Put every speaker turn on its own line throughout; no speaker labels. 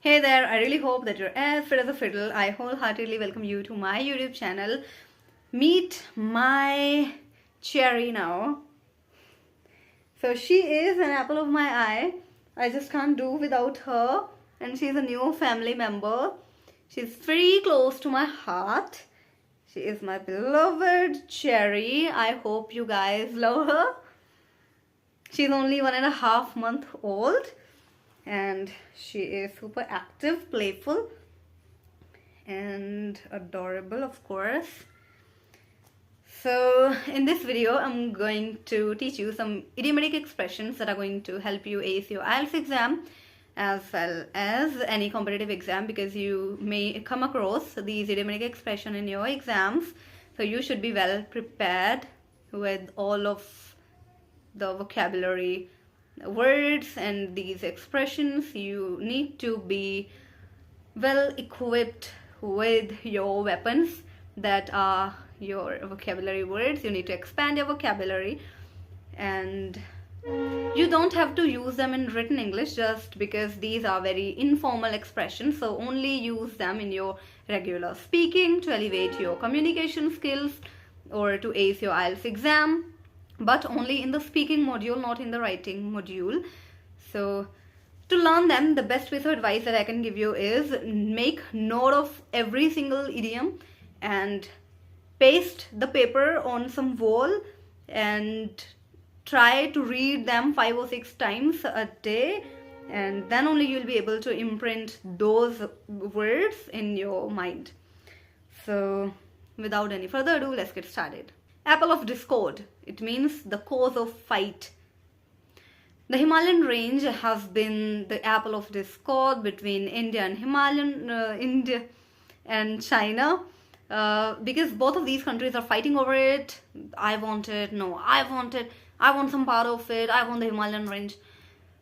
Hey there, I really hope that you're as fit as a fiddle. I wholeheartedly welcome you to my YouTube channel. Meet my cherry now. So she is an apple of my eye. I just can't do without her. And she's a new family member. She's very close to my heart. She is my beloved cherry. I hope you guys love her. She's only 1.5 months old. And she is super active, playful, and adorable, of course. So in this video I'm going to teach you some idiomatic expressions that are going to help you ace your IELTS exam as well as any competitive exam, because you may come across these idiomatic expressions in your exams. So you should be well prepared with all of the vocabulary words and these expressions. You need to be well equipped with your weapons that are your vocabulary words. You need to expand your vocabulary, and you don't have to use them in written English just because these are very informal expressions. So only use them in your regular speaking to elevate your communication skills or to ace your IELTS exam, but only in the speaking module, not in the writing module. So to learn them, the best piece of advice that I can give you is make note of every single idiom and paste the paper on some wall and try to read them 5 or 6 times a day, and then only you'll be able to imprint those words in your mind. So without any further ado, let's get started. Apple of discord. It means the cause of fight. The Himalayan range has been the apple of discord between India and China, because both of these countries are fighting over it. I want it. No, I want it. I want some part of it. I want the Himalayan range.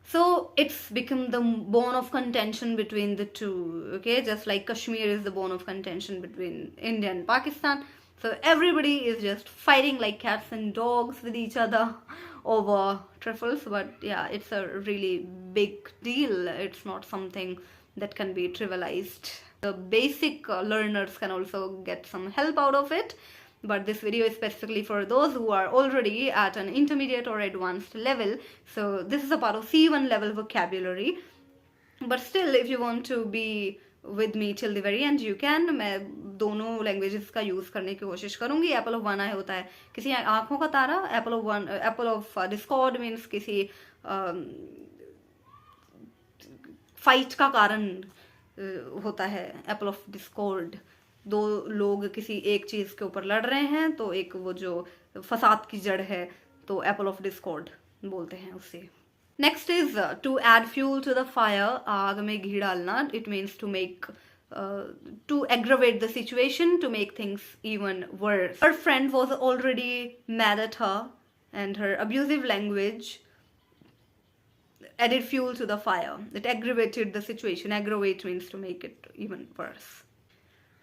So it's become the bone of contention between the two. Okay, just like Kashmir is the bone of contention between India and Pakistan. So everybody is just fighting like cats and dogs with each other over truffles. But yeah, it's a really big deal. It's not something that can be trivialized. The basic learners can also get some help out of it. But this video is specifically for those who are already at an intermediate or advanced level. So this is a part of C1 level vocabulary. But still, if you want to be with me till the very end, you can. मैं दोनों languages का use करने की कोशिश करूँगी. Apple of one eye होता है किसी आँखों का तारा. Apple of discord means किसी fight का कारण होता है. Apple of discord, दो लोग किसी एक चीज के ऊपर लड़ रहे हैं तो एक वो जो फसाद की जड़ है, तो एप्पल ऑफ डिस्कॉर्ड बोलते हैं उससे. Next is to add fuel to the fire. आग में घी डालना. It means to make to aggravate the situation, to make things even worse. Her friend was already mad at her, and her abusive language added fuel to the fire. It aggravated the situation. Aggravate means to make it even worse.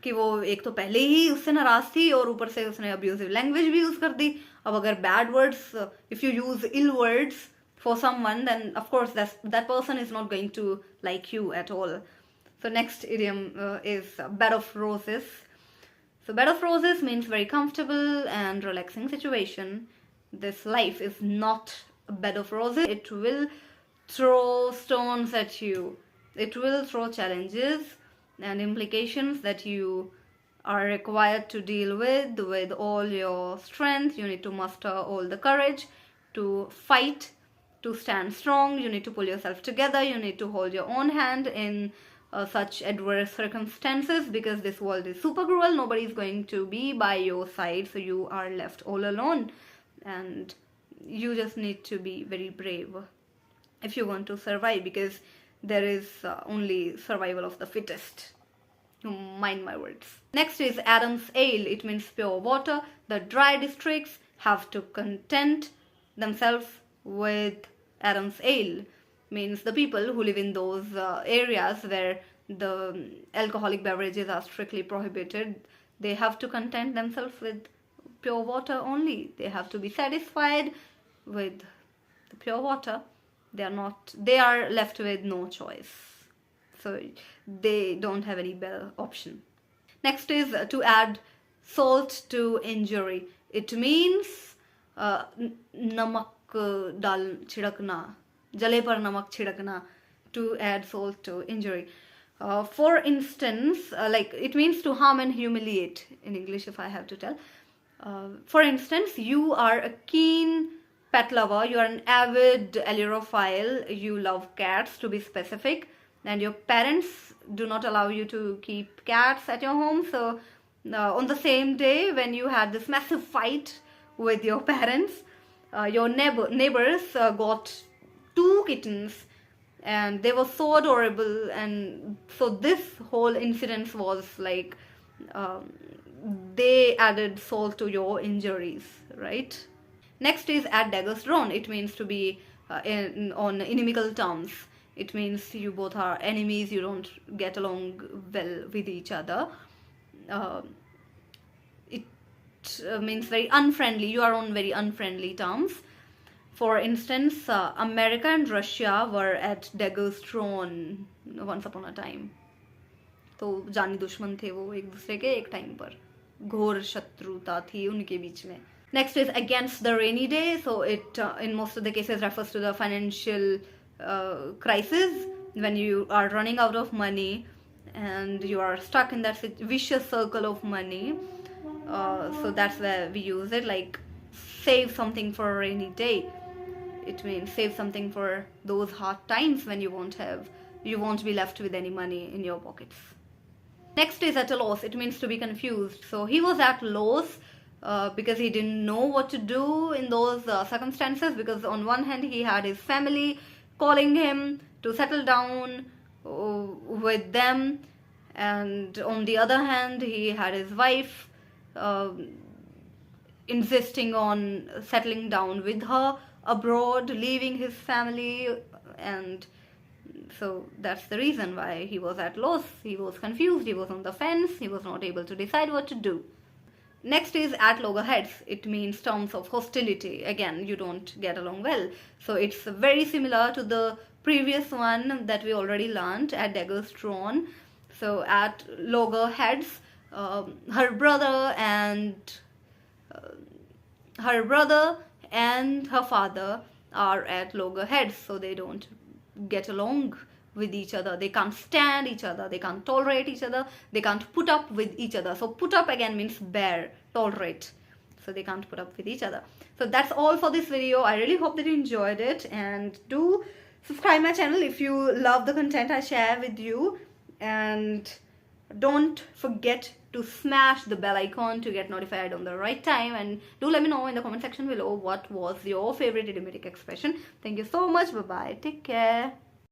कि वो एक तो पहले ही उससे नाराज थी और ऊपर से उसने अब्यूजिव लैंग्वेज भी यूज कर दी. अब अगर bad words, if you use ill words for someone, then of course that person is not going to like you at all. So next idiom is bed of roses. So bed of roses means very comfortable and relaxing situation. This life is not a bed of roses. It will throw stones at you. It will throw challenges and implications that you are required to deal with all your strength. You need to muster all the courage to fight, to stand strong. You need to pull yourself together. You need to hold your own hand in such adverse circumstances, because this world is super cruel. Nobody is going to be by your side, so you are left all alone, and you just need to be very brave if you want to survive, because there is only survival of the fittest. Mind my words. Next is Adam's ale. It means pure water. The dry districts have to content themselves with Adam's ale. Means the people who live in those areas where the alcoholic beverages are strictly prohibited, they have to content themselves with pure water only. They have to be satisfied with the pure water. They are left with no choice. so they don't have any better option. Next is to add salt to injury. It means namak dal chidakna, jale par namak chidakna, to add salt to injury. For instance, like it means to harm and humiliate in English, if I have to tell. For instance, you are a keen pet lover, you are an avid allurophile, you love cats to be specific, and your parents do not allow you to keep cats at your home. So on the same day when you had this massive fight with your parents, your neighbors got 2 kittens, and they were so adorable, and so this whole incident was like they added salt to your injuries, right? Next is add daggers drawn. It means to be on inimical terms. It means you both are enemies, you don't get along well with each other. It means very unfriendly, you are on very unfriendly terms. For instance, America and Russia were at daggers drawn once upon a time. तो जानी दुश्मन थे वो एक दूसरे के एक time पर, घोर शत्रुता थी उनके बीच में. Next is against the rainy day. So it in most of the cases refers to the financial crisis, when you are running out of money and you are stuck in that vicious circle of money. So that's where we use it, like save something for a rainy day. It means save something for those hard times when you won't be left with any money in your pockets. Next is at a loss. It means to be confused. So he was at loss because he didn't know what to do in those circumstances, because on one hand he had his family calling him to settle down with them, and on the other hand he had his wife insisting on settling down with her abroad, leaving his family, and so that's the reason why he was at loss. He was confused, he was on the fence, he was not able to decide what to do. Next is at loggerheads. It means terms of hostility. Again, you don't get along well. So it's very similar to the previous one that we already learned, at daggers drawn. So at loggerheads, her brother and her father are at loggerheads, so they don't get along with each other. They can't stand each other, they can't tolerate each other, they can't put up with each other. So put up again means bear, tolerate. So they can't put up with each other. So that's all for this video. I really hope that you enjoyed it, and do subscribe my channel if you love the content I share with you, and don't forget to smash the bell icon to get notified on the right time, and do let me know in the comment section below what was your favorite idiomatic expression. Thank you so much. Bye bye, take care.